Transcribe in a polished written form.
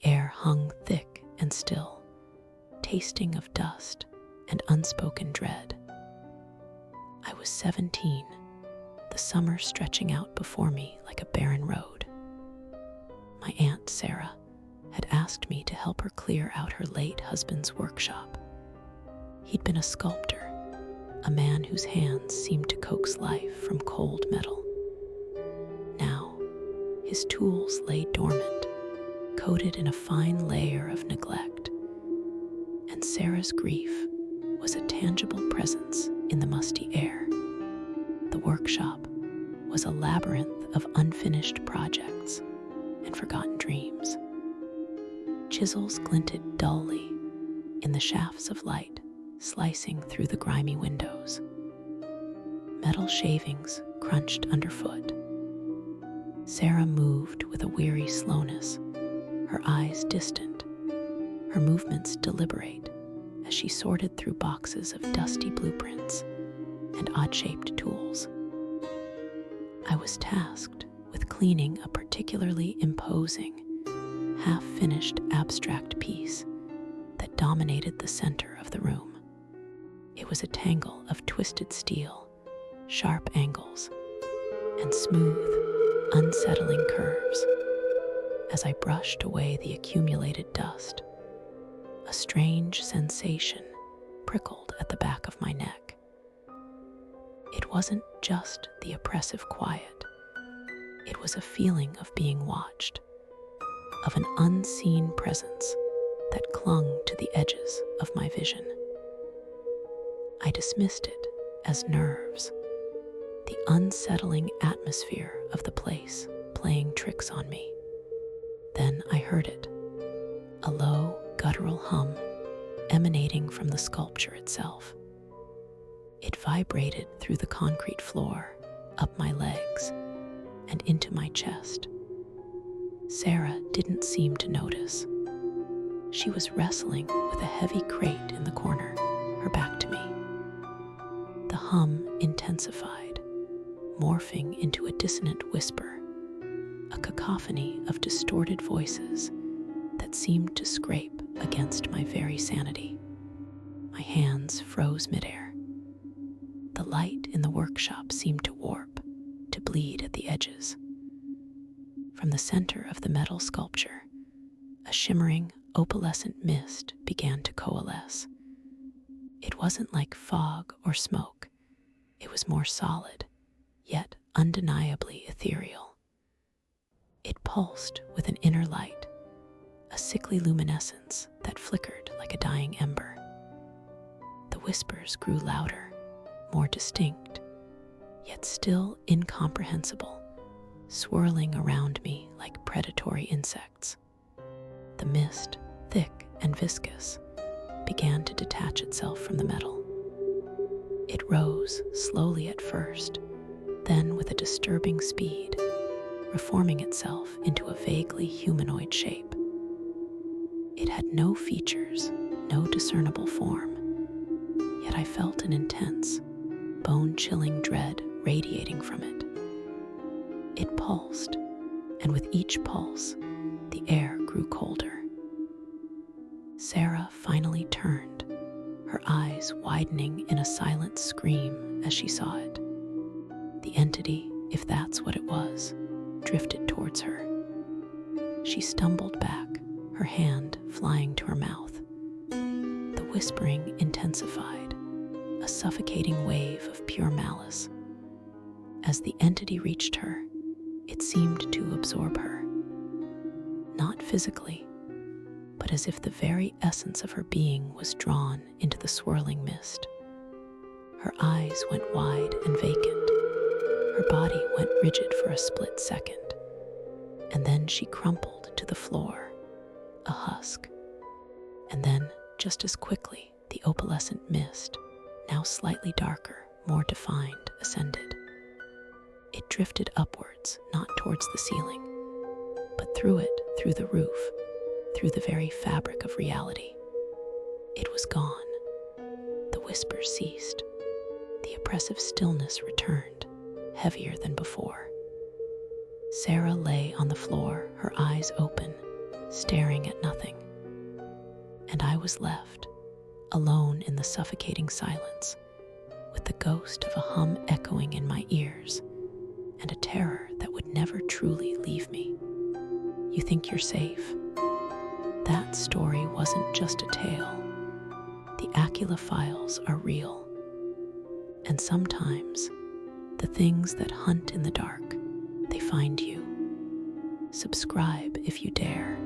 The air hung thick and still, tasting of dust and unspoken dread. I was 17, the summer stretching out before me like a barren road. My Aunt Sarah had asked me to help her clear out her late husband's workshop. He'd been a sculptor, a man whose hands seemed to coax life from cold metal. Now, his tools lay dormant, coated in a fine layer of neglect, and Sarah's grief was a tangible presence in the musty air. The workshop was a labyrinth of unfinished projects and forgotten dreams. Chisels glinted dully in the shafts of light slicing through the grimy windows. Metal shavings crunched underfoot. Sarah moved with a weary slowness, her eyes distant, her movements deliberate as she sorted through boxes of dusty blueprints and odd-shaped tools. I was tasked with cleaning a particularly imposing, half-finished abstract piece that dominated the center of the room. It was a tangle of twisted steel, sharp angles, and smooth, unsettling curves. As I brushed away the accumulated dust, a strange sensation prickled at the back of my neck. It wasn't just the oppressive quiet. It was a feeling of being watched, of an unseen presence that clung to the edges of my vision. I dismissed it as nerves, the unsettling atmosphere of the place playing tricks on me. Then I heard it, a low, guttural hum emanating from the sculpture itself. It vibrated through the concrete floor, up my legs, and into my chest. Sarah didn't seem to notice. She was wrestling with a heavy crate in the corner, her back to me. The hum intensified, morphing into a dissonant whisper, a cacophony of distorted voices that seemed to scrape against my very sanity. My hands froze midair. The light in the workshop seemed to warp, to bleed at the edges. From the center of the metal sculpture, a shimmering, opalescent mist began to coalesce. It wasn't like fog or smoke. It was more solid, yet undeniably ethereal. It pulsed with an inner light, a sickly luminescence that flickered like a dying ember. The whispers grew louder, more distinct, yet still incomprehensible, swirling around me like predatory insects. The mist, thick and viscous, began to detach itself from the metal. It rose slowly at first, then with a disturbing speed, reforming itself into a vaguely humanoid shape. It had no features, no discernible form, yet I felt an intense, bone-chilling dread radiating from it. It pulsed, and with each pulse, the air grew colder. Sarah finally turned, her eyes widening in a silent scream as she saw it. The entity, if that's what it was, drifted towards her. She stumbled back, her hand flying to her mouth. The whispering intensified, a suffocating wave of pure malice. As the entity reached her, it seemed to absorb her. Not physically, but as if the very essence of her being was drawn into the swirling mist. Her eyes went wide and vacant. Her body went rigid for a split second, and then she crumpled to the floor, a husk. And then, just as quickly, the opalescent mist, now slightly darker, more defined, ascended. It drifted upwards, not towards the ceiling, but through it, through the roof, through the very fabric of reality. It was gone. The whispers ceased. The oppressive stillness returned, heavier than before. Sarah lay on the floor, her eyes open, staring at nothing. And I was left, alone in the suffocating silence, with the ghost of a hum echoing in my ears and a terror that would never truly leave me. You think you're safe? That story wasn't just a tale. The Aqeela Files are real. And sometimes, the things that hunt in the dark, they find you. Subscribe if you dare.